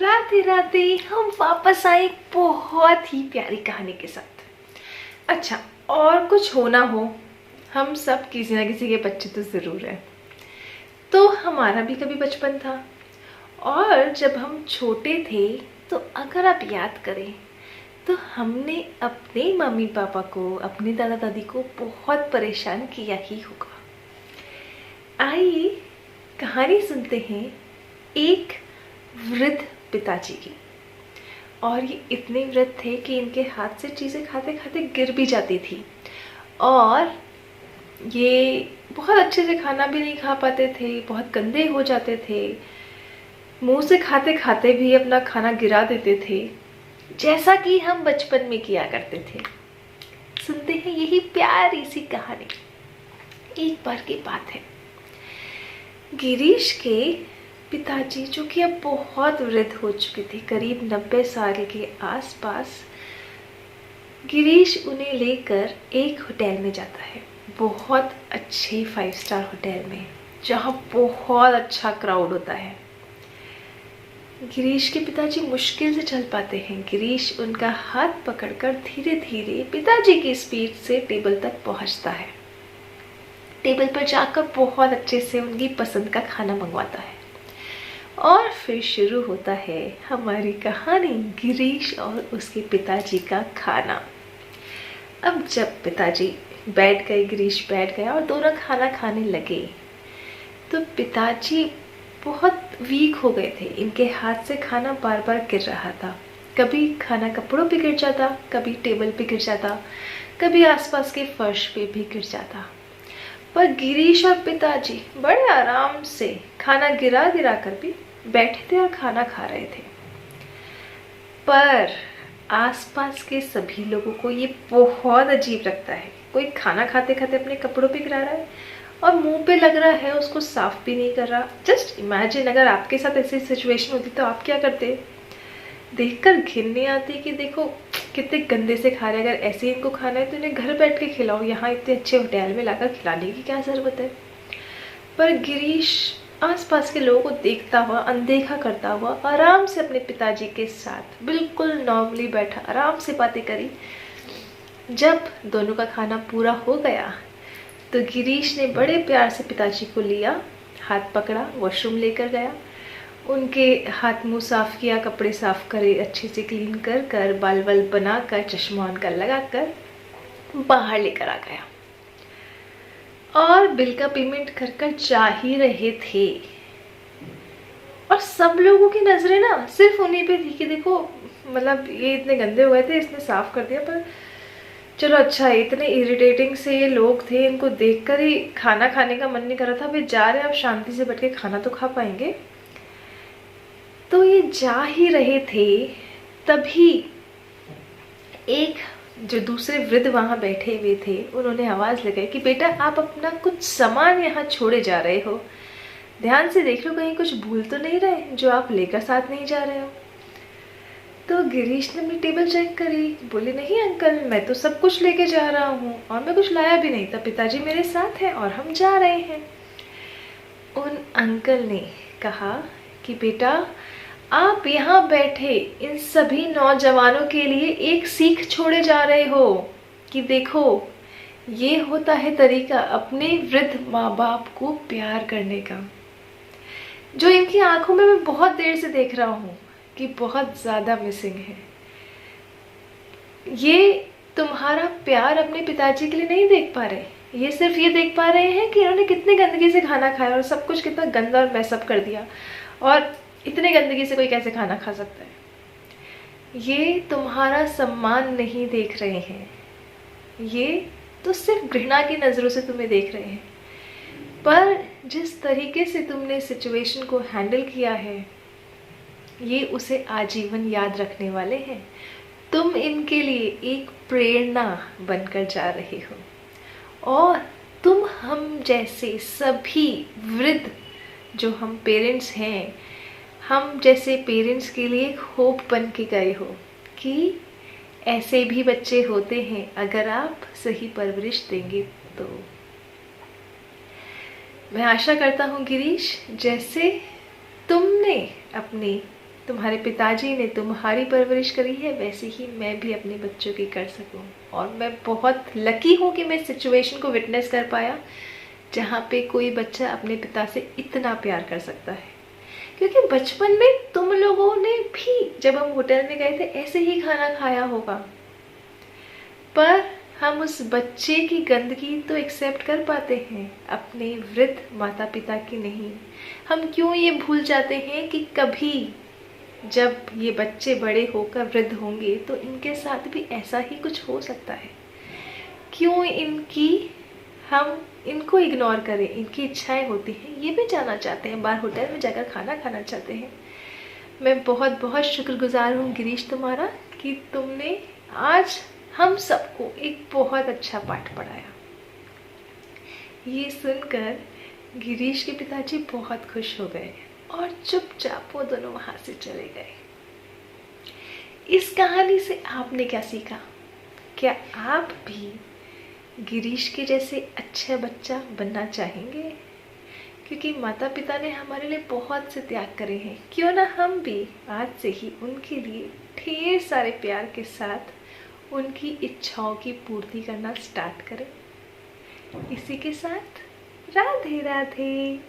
राधे राधे। हम वापस आए एक बहुत ही प्यारी कहानी के साथ। अच्छा, और कुछ हो ना हो, हम सब किसी ना किसी के बच्चे तो ज़रूर हैं। तो हमारा भी कभी बचपन था, और जब हम छोटे थे तो अगर आप याद करें तो हमने अपने मम्मी पापा को, अपने दादा दादी को बहुत परेशान किया ही होगा। आइए कहानी सुनते हैं एक वृद्ध पिताजी की। और ये इतने वृद्ध थे कि इनके हाथ से चीज़ें खाते खाते गिर भी जाती थी, और ये बहुत अच्छे से खाना भी नहीं खा पाते थे, बहुत गंदे हो जाते थे, मुंह से खाते खाते भी अपना खाना गिरा देते थे, जैसा कि हम बचपन में किया करते थे। सुनते हैं यही प्यारी सी कहानी। एक बार की बात है, गिरीश के पिताजी, जो कि अब बहुत वृद्ध हो चुके थे, करीब 90 साल के आसपास, गिरीश उन्हें लेकर एक होटल में जाता है, बहुत अच्छे 5 स्टार होटल में, जहाँ बहुत अच्छा क्राउड होता है। गिरीश के पिताजी मुश्किल से चल पाते हैं। गिरीश उनका हाथ पकड़कर धीरे धीरे पिताजी की स्पीड से टेबल तक पहुंचता है। टेबल पर जाकर बहुत अच्छे से उनकी पसंद का खाना मंगवाता है, और फिर शुरू होता है हमारी कहानी, गिरीश और उसके पिताजी का खाना। अब जब पिताजी बैठ गए, गिरीश बैठ गया और दोनों खाना खाने लगे, तो पिताजी बहुत वीक हो गए थे। इनके हाथ से खाना बार बार गिर रहा था। कभी खाना कपड़ों पे गिर जाता, कभी टेबल पे गिर जाता, कभी आसपास के फर्श पे भी गिर जाता। पर गिरीश और पिताजी बड़े आराम से खाना गिरा गिरा कर भी बैठे थे और खाना खा रहे थे। पर आसपास के सभी लोगों को ये बहुत अजीब लगता है। कोई खाना खाते खाते अपने कपड़ों पे गिरा रहा है और मुंह पे लग रहा है, उसको साफ भी नहीं कर रहा। जस्ट इमेजिन, अगर आपके साथ ऐसी सिचुएशन होती तो आप क्या करते? देखकर घिनने आती कि देखो कितने गंदे से खा रहे हैं। अगर ऐसे ही इनको खाना है तो इन्हें घर बैठ के खिलाओ, यहाँ इतने अच्छे होटल में लाकर खिलाने की क्या ज़रूरत है। पर गिरीश आसपास के लोगों को देखता हुआ, अनदेखा करता हुआ, आराम से अपने पिताजी के साथ बिल्कुल नॉर्मली बैठा, आराम से बातें करी। जब दोनों का खाना पूरा हो गया तो गिरीश ने बड़े प्यार से पिताजी को लिया, हाथ पकड़ा, वॉशरूम लेकर गया, उनके हाथ मुंह साफ किया, कपड़े साफ करे, अच्छे से क्लीन कर कर, बाल वाल बनाकर, चश्मा उनका लगाकर बाहर लेकर आ गया, और बिल का पेमेंट कर कर जा ही रहे थे। और सब लोगों की नजरें ना सिर्फ उन्हीं पे थी कि देखो, मतलब ये इतने गंदे हुए थे, इसने साफ कर दिया। पर चलो अच्छा है, इतने इरिटेटिंग से ये लोग थे, इनको देखकर ही खाना खाने का मन नहीं कर रहा था। वे जा रहे हैं, अब शांति से बैठ के खाना तो खा पाएंगे। तो ये जा ही रहे थे, तभी एक जो दूसरे वृद्ध वहां बैठे हुए थे, उन्होंने आवाज लगाई कि बेटा, आप अपना कुछ सामान यहाँ छोड़े जा रहे हो, ध्यान से देख लो, कहीं कुछ भूल तो नहीं रहे जो आप लेकर साथ नहीं जा रहे हो। तो गिरीश ने अपनी टेबल चेक करी, बोले नहीं अंकल, मैं तो सब कुछ लेके जा रहा हूँ, और मैं कुछ लाया भी नहीं था, पिताजी मेरे साथ हैं और हम जा रहे हैं। उन अंकल ने कहा कि बेटा, आप यहाँ बैठे इन सभी नौजवानों के लिए एक सीख छोड़े जा रहे हो कि देखो, ये होता है तरीका अपने वृद्ध माँ बाप को प्यार करने का, जो इनकी आंखों में मैं बहुत देर से देख रहा हूँ कि बहुत ज्यादा मिसिंग है। ये तुम्हारा प्यार अपने पिताजी के लिए नहीं देख पा रहे, ये सिर्फ ये देख पा रहे हैं कि इन्होंने कितनी गंदगी से खाना खाया और सब कुछ कितना गंदा और मैसअप कर दिया, और इतने गंदगी से कोई कैसे खाना खा सकता है। ये तुम्हारा सम्मान नहीं देख रहे हैं, ये तो सिर्फ घृणा की नज़रों से तुम्हें देख रहे हैं। पर जिस तरीके से तुमने सिचुएशन को हैंडल किया है, ये उसे आजीवन याद रखने वाले हैं। तुम इनके लिए एक प्रेरणा बनकर जा रहे हो, और तुम हम जैसे सभी वृद्ध जो हम पेरेंट्स हैं, हम जैसे पेरेंट्स के लिए एक होप बन के गए हो कि ऐसे भी बच्चे होते हैं अगर आप सही परवरिश देंगे तो। मैं आशा करता हूँ गिरीश, जैसे तुमने अपने तुम्हारे पिताजी ने तुम्हारी परवरिश करी है, वैसे ही मैं भी अपने बच्चों की कर सकूं। और मैं बहुत लकी हूँ कि मैं इस सिचुएशन को विटनेस कर पाया जहाँ पे कोई बच्चा अपने पिता से इतना प्यार कर सकता है। क्योंकि बचपन में तुम लोगों ने भी जब हम होटल में गए थे ऐसे ही खाना खाया होगा, पर हम उस बच्चे की गंदगी तो एक्सेप्ट कर पाते हैं, अपने वृद्ध माता पिता की नहीं। हम क्यों ये भूल जाते हैं कि कभी जब ये बच्चे बड़े होकर वृद्ध होंगे तो इनके साथ भी ऐसा ही कुछ हो सकता है। क्यों हम इनको इग्नोर करें, इनकी इच्छाएं होती हैं, ये भी जानना चाहते हैं, बाहर होटल में जाकर खाना खाना चाहते हैं। मैं बहुत बहुत शुक्रगुजार हूँ गिरीश तुम्हारा कि तुमने आज हम सबको एक बहुत अच्छा पाठ पढ़ाया। ये सुनकर गिरीश के पिताजी बहुत खुश हो गए और चुपचाप वो दोनों वहां से चले गए। इस कहानी से आपने क्या सीखा? क्या आप भी गिरीश के जैसे अच्छा बच्चा बनना चाहेंगे? क्योंकि माता पिता ने हमारे लिए बहुत से त्याग करे हैं, क्यों ना हम भी आज से ही उनके लिए ढेर सारे प्यार के साथ उनकी इच्छाओं की पूर्ति करना स्टार्ट करें। इसी के साथ राधे राधे।